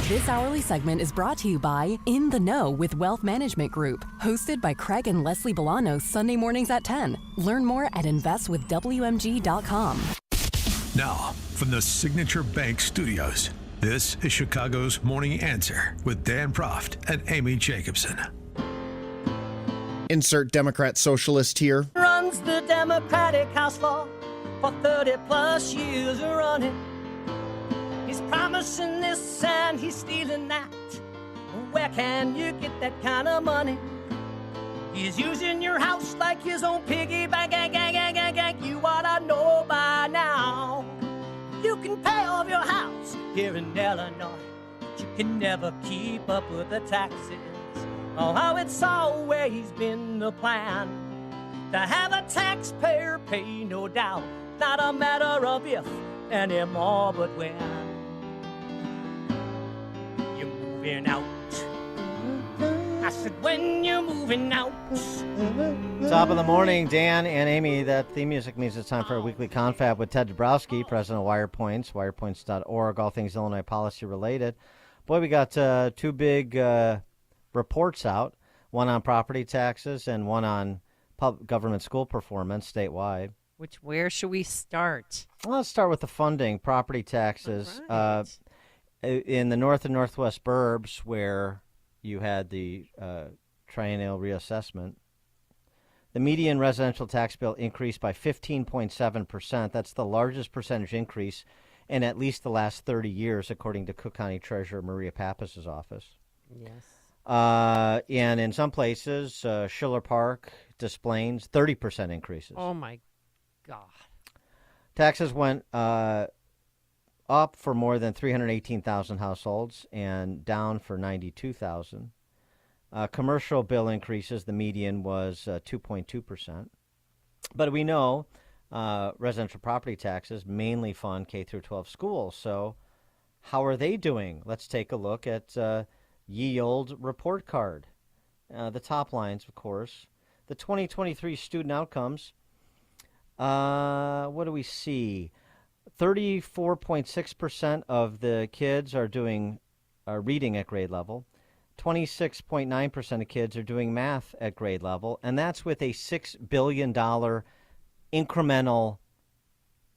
This hourly segment is brought to you by In the Know with Wealth Management Group, hosted by Craig and Leslie Bolano Sunday mornings at 10. Learn more at investwithwmg.com. Now, from the Signature Bank Studios, this is Chicago's Morning Answer with Dan Proft and Amy Jacobson. Insert Democrat socialist here. Runs the Democratic House for 30 plus years running. He's promising this and he's stealing that. Where can you get that kind of money? He's using your house like his own piggy bank. You ought to know by now. You can pay off your house here in Illinois, but you can never keep up with the taxes. Oh, how it's always been the plan to have a taxpayer pay, no doubt. Not a matter of if anymore, but when. You're moving out. I said, when you're moving out. Top of the morning, Dan and Amy. That theme music means it's time for a weekly confab with Ted Dabrowski, president of Wirepoints, wirepoints.org, all things Illinois policy related. Boy, we got two big reports out, one on property taxes and one on government school performance statewide. Where should we start? Well, let's start with the funding, property taxes. Right. In the north and northwest burbs where you had the triennial reassessment, the median residential tax bill increased by 15.7%. That's the largest percentage increase in at least the last 30 years, according to Cook County Treasurer Maria Pappas's office. Yes. And in some places, Schiller Park, Des Plaines, 30% increases. Oh, my God. Taxes went up for more than 318,000 households and down for 92,000. Commercial bill increases, the median was 2.2%. But we know residential property taxes mainly fund K through 12 schools. So how are they doing? Let's take a look at ye old report card. The top lines, of course. The 2023 student outcomes. What do we see? 34.6% of the kids are doing reading at grade level. 26.9% of kids are doing math at grade level. And that's with a $6 billion incremental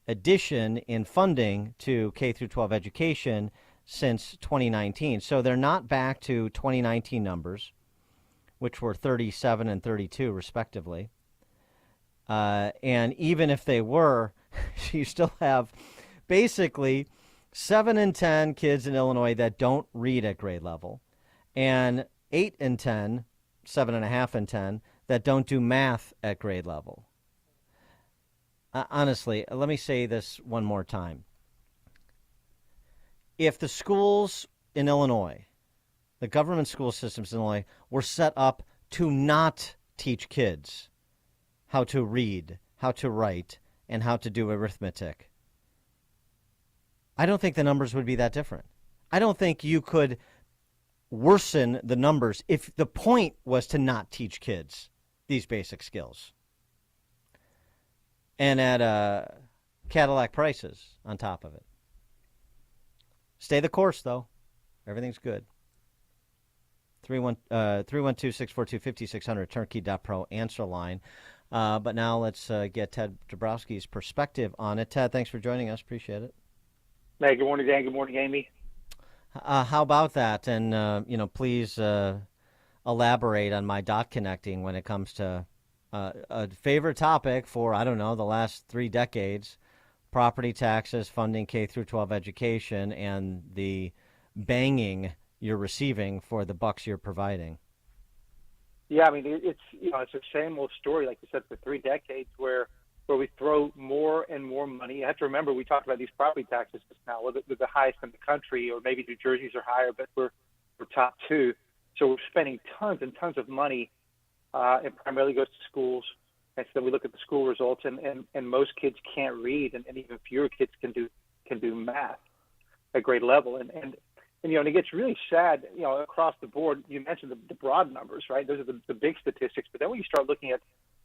addition in funding to K through 12 education since 2019. So they're not back to 2019 numbers, which were 37 and 32 respectively. And even if they were, you still have basically 7 in 10 kids in Illinois that don't read at grade level, and 8 in 10, 7.5 in 10, that don't do math at grade level. Honestly, let me say this one more time. If the schools in Illinois, the government school systems in Illinois, were set up to not teach kids how to read, how to write, and how to do arithmetic, I don't think the numbers would be that different. I don't think you could worsen the numbers if the point was to not teach kids these basic skills. And at Cadillac prices on top of it. Stay the course, though. Everything's good. 312-642-5600, turnkey.pro answer line. But now let's get Ted Dabrowski's perspective on it. Ted, thanks for joining us. Appreciate it. Hey, good morning, Dan. Good morning, Amy. How about that? And, please elaborate on my dot connecting when it comes to a favorite topic for, I don't know, the last 3 decades, property taxes, funding K through 12 education, and the banging you're receiving for the bucks you're providing. Yeah, I mean, it's a same old story, like you said, for 3 decades where we throw more and more money. You have to remember, we talked about these property taxes just now. They're the highest in the country, or maybe New Jersey's are higher, but we're top 2. So we're spending tons and tons of money. It primarily goes to schools. And so we look at the school results, and most kids can't read, and even fewer kids can do math at grade level. And it gets really sad, across the board. You mentioned the broad numbers, right? Those are the big statistics. But then when you start looking at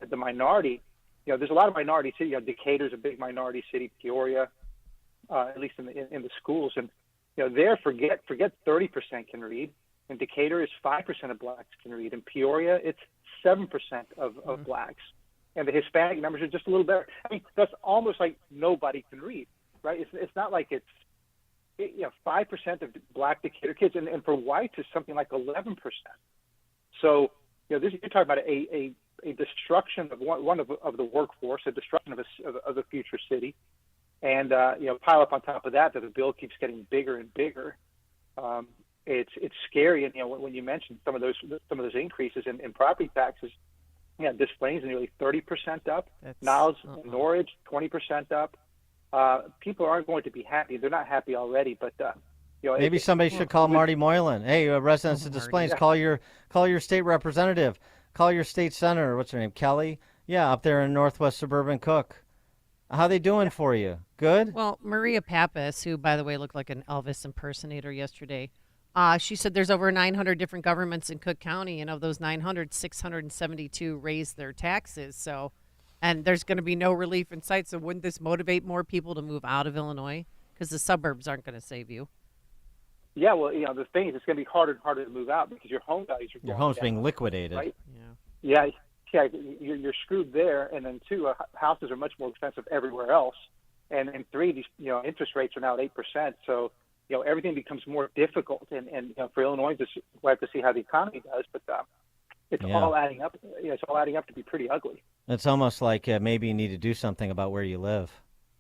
the minority, there's a lot of minority cities. Decatur's a big minority city, Peoria, at least in the schools. And there forget 30% can read. In Decatur, it's 5% of blacks can read. In Peoria, it's 7% of blacks. And the Hispanic numbers are just a little better. I mean, that's almost like nobody can read, right? It's not like it's 5% of black Decatur kids, and for whites it's something like 11%. So, you're talking about a destruction of one of the workforce, a destruction of a future city, and pile up on top of that the bill keeps getting bigger and bigger. It's scary, and when you mentioned some of those increases in property taxes, Des Plaines nearly 30% up, Niles and Norridge 20% up. People aren't going to be happy. They're not happy already, but maybe somebody should call Marty Moylan. Hey, residents of Des Plaines, call your state representative, call your state senator. What's her name? Kelly? Yeah, up there in Northwest Suburban Cook. How they doing for you? Good? Well, Maria Pappas, who, by the way, looked like an Elvis impersonator yesterday, she said there's over 900 different governments in Cook County, and of those 900, 672 raised their taxes. So, and there's going to be no relief in sight. So wouldn't this motivate more people to move out of Illinois? Because the suburbs aren't going to save you. Yeah, well, the thing is, it's going to be harder and harder to move out because your home values are going Your home's down, being liquidated. right? Yeah, you're screwed there. And then 2, houses are much more expensive everywhere else. And 3, these interest rates are now at 8%. So everything becomes more difficult. And for Illinois, we'll have to see how the economy does. But it's all adding up. It's all adding up to be pretty ugly. It's almost like maybe you need to do something about where you live.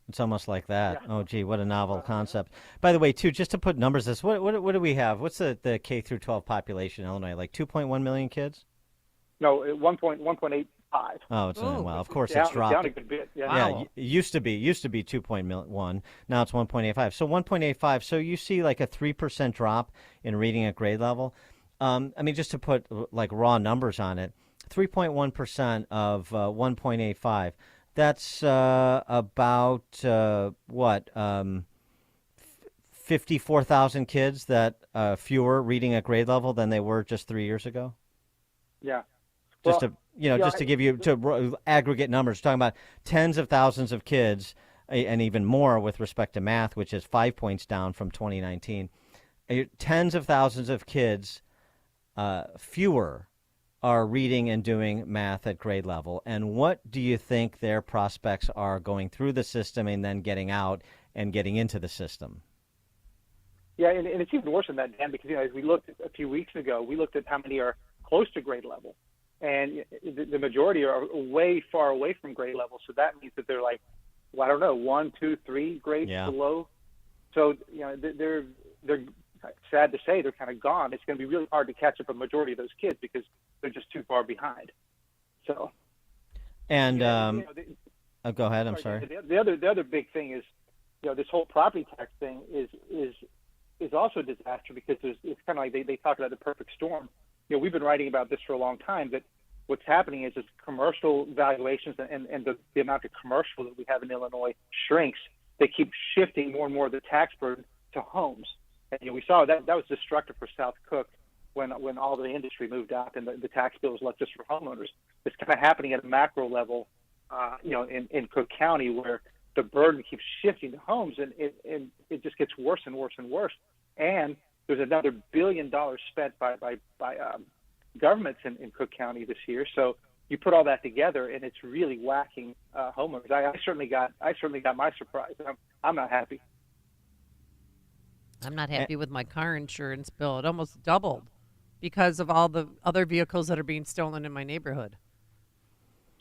It's almost like that. Yeah. Oh, gee, what a novel concept. By the way, too, just to put numbers, what do we have? What's the K through 12 population in Illinois? Like 2.1 million kids? No, 1.85. Oh, it's well, of course it's dropped. Down a good bit. Yeah, wow. It used to be 2.1. Now it's 1.85. So 1.85. So you see like a 3% drop in reading at grade level. I mean, just to put like raw numbers on it, 3.1% of 1.85. That's about 54,000 kids that fewer reading at grade level than they were just 3 years ago. Yeah. Just to give you aggregate numbers, talking about tens of thousands of kids, and even more with respect to math, which is 5 points down from 2019. Tens of thousands of kids fewer are reading and doing math at grade level. And what do you think their prospects are going through the system and then getting out and getting into the system? Yeah, and it's even worse than that, Dan, because as we looked a few weeks ago, we looked at how many are close to grade level. And the majority are way far away from grade level. So that means that they're like, well, I don't know, 1, 2, 3 grades below. So, they're sad to say they're kind of gone. It's going to be really hard to catch up a majority of those kids because they're just too far behind. So, and go ahead. I'm sorry. The other big thing is, this whole property tax thing is also a disaster because it's kind of like they talk about the perfect storm. We've been writing about this for a long time. That what's happening is commercial valuations and the amount of commercial that we have in Illinois shrinks. They keep shifting more and more of the tax burden to homes. And we saw that was destructive for South Cook when all the industry moved out and the tax bill was left just for homeowners. It's kind of happening at a macro level, in Cook County where the burden keeps shifting to homes and it just gets worse and worse and worse. And there's another $1 billion spent by governments in Cook County this year. So you put all that together and it's really whacking homeowners. I certainly got my surprise. I'm not happy. I'm not happy with my car insurance bill. It almost doubled because of all the other vehicles that are being stolen in my neighborhood.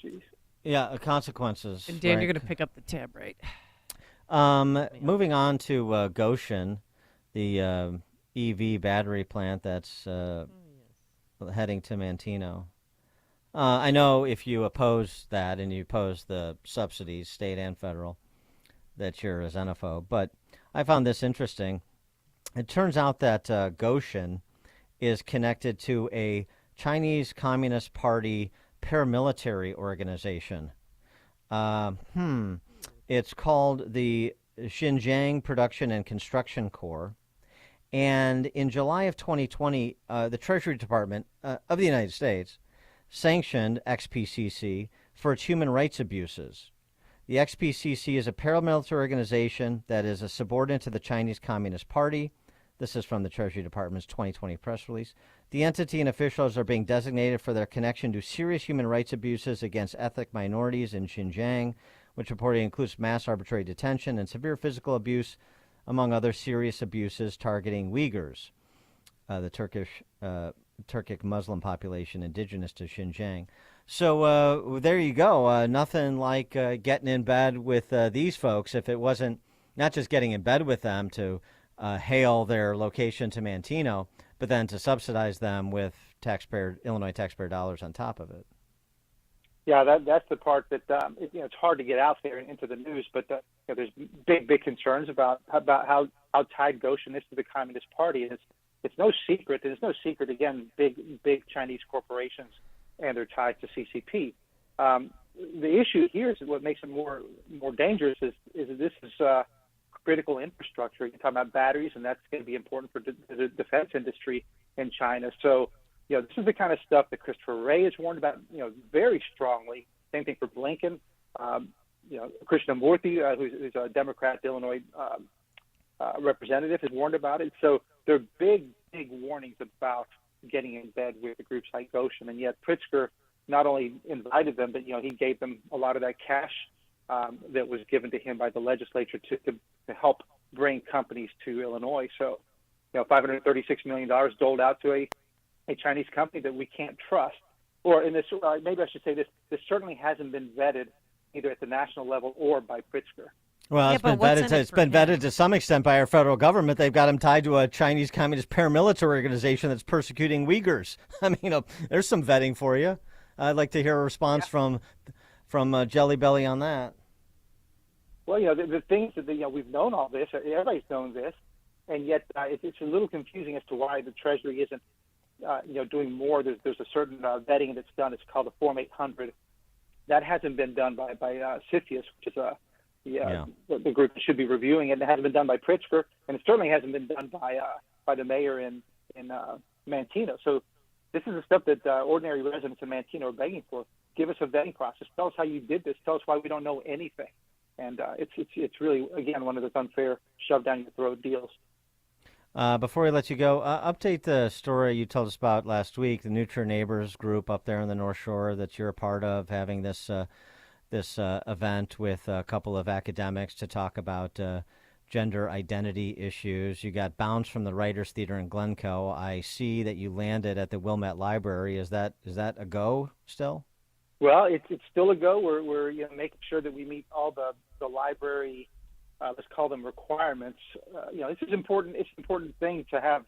Jeez. Yeah, consequences. And Dan, right? you're going to pick up the tab, right? Moving on to Goshen, the EV battery plant that's heading to Manteno. I know if you oppose that and you oppose the subsidies, state and federal, that you're a xenophobe. But I found this interesting. It turns out that Goshen is connected to a Chinese Communist Party paramilitary organization. It's called the Xinjiang Production and Construction Corps. And in July of 2020, the Treasury Department of the United States sanctioned XPCC for its human rights abuses. The XPCC is a paramilitary organization that is a subordinate to the Chinese Communist Party. This is from the Treasury Department's 2020 press release. The entity and officials are being designated for their connection to serious human rights abuses against ethnic minorities in Xinjiang, which reportedly includes mass arbitrary detention and severe physical abuse, among other serious abuses targeting Uyghurs, the Turkic Muslim population indigenous to Xinjiang. So there you go. Nothing like getting in bed with these folks. If it wasn't not just getting in bed with them to hail their location to Manteno, but then to subsidize them with Illinois taxpayer dollars on top of it. Yeah, that's the part that it's hard to get out there and into the news. But there's big concerns about how tied Goshen is to the Communist Party, and it's no secret. There's no secret. Again, big Chinese corporations, and they're tied to CCP. The issue here is what makes it more dangerous is this is critical infrastructure. You're talking about batteries, and that's going to be important for the defense industry in China. So, this is the kind of stuff that Christopher Wray has warned about, very strongly. Same thing for Blinken. Krishnamurti, who's a Democrat Illinois representative, has warned about it. So there are big warnings about getting in bed with the groups like Goshen, and yet Pritzker not only invited them, but he gave them a lot of that cash that was given to him by the legislature to help bring companies to Illinois. So, $536 million doled out to a Chinese company that we can't trust. Or in this, maybe I should say this certainly hasn't been vetted either at the national level or by Pritzker. Well, it's been vetted. It's been vetted to some extent by our federal government. They've got him tied to a Chinese communist paramilitary organization that's persecuting Uyghurs. I mean, there's some vetting for you. I'd like to hear a response from Jelly Belly on that. Well, the things that we've known all this. Everybody's known this, and yet it's a little confusing as to why the Treasury isn't, doing more. There's a certain vetting that's done. It's called the Form 800. That hasn't been done by CFIUS, which is the group that should be reviewing it. It hasn't been done by Pritzker, and it certainly hasn't been done by the mayor in Manteno. So this is the stuff that ordinary residents in Manteno are begging for. Give us a vetting process. Tell us how you did this. Tell us why we don't know anything. And it's really, again, one of those unfair shove down your throat deals. Before we let you go, update the story you told us about last week, the Neutral Neighbors group up there on the North Shore that you're a part of, having this event with a couple of academics to talk about gender identity issues. You got bounced from the Writers Theater in Glencoe. I see that you landed at the Wilmette Library. Is that a go still? Well, it's still a go. We're making sure that we meet all the library, let's call them requirements. This is important. It's an important thing to have,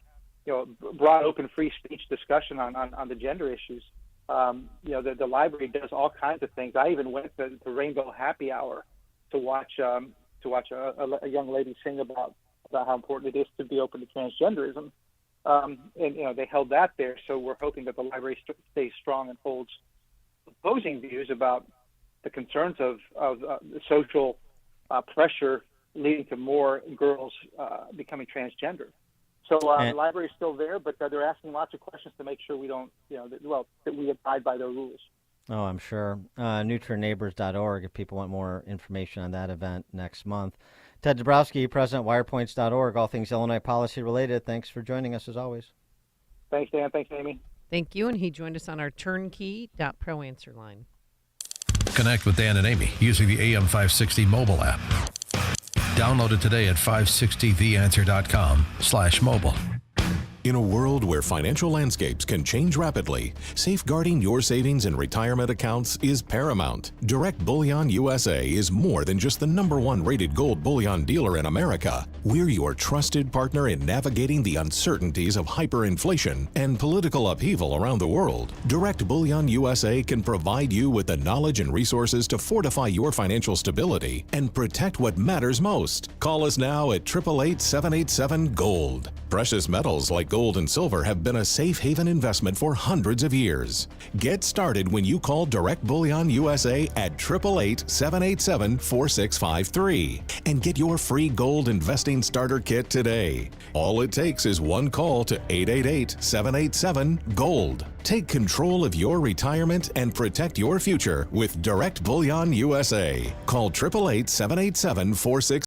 broad, open, free speech discussion on the gender issues. The library does all kinds of things. I even went to Rainbow Happy Hour to watch a young lady sing about how important it is to be open to transgenderism. And they held that there. So we're hoping that the library stays strong and holds opposing views about the concerns of the social pressure leading to more girls becoming transgender. So the library is still there, but they're asking lots of questions to make sure we don't, that we abide by their rules. Oh, I'm sure. NeutralNeighbors.org if people want more information on that event next month. Ted Dabrowski, President, Wirepoints.org, all things Illinois policy related. Thanks for joining us as always. Thanks, Dan. Thanks, Amy. Thank you, and he joined us on our turnkey.pro answer line. Connect with Dan and Amy using the AM 560 mobile app. Download it today at 560theanswer.com/mobile. In a world where financial landscapes can change rapidly, safeguarding your savings and retirement accounts is paramount. Direct Bullion USA is more than just the #1 rated gold bullion dealer in America. We're your trusted partner in navigating the uncertainties of hyperinflation and political upheaval around the world. Direct Bullion USA can provide you with the knowledge and resources to fortify your financial stability and protect what matters most. Call us now at 888-787-GOLD. Precious metals like gold and silver have been a safe haven investment for hundreds of years. Get started when you call Direct Bullion USA at 888-787-4653 and get your free gold investing starter kit today. All it takes is one call to 888-787-GOLD. Take control of your retirement and protect your future with Direct Bullion USA. Call 888-787-4653.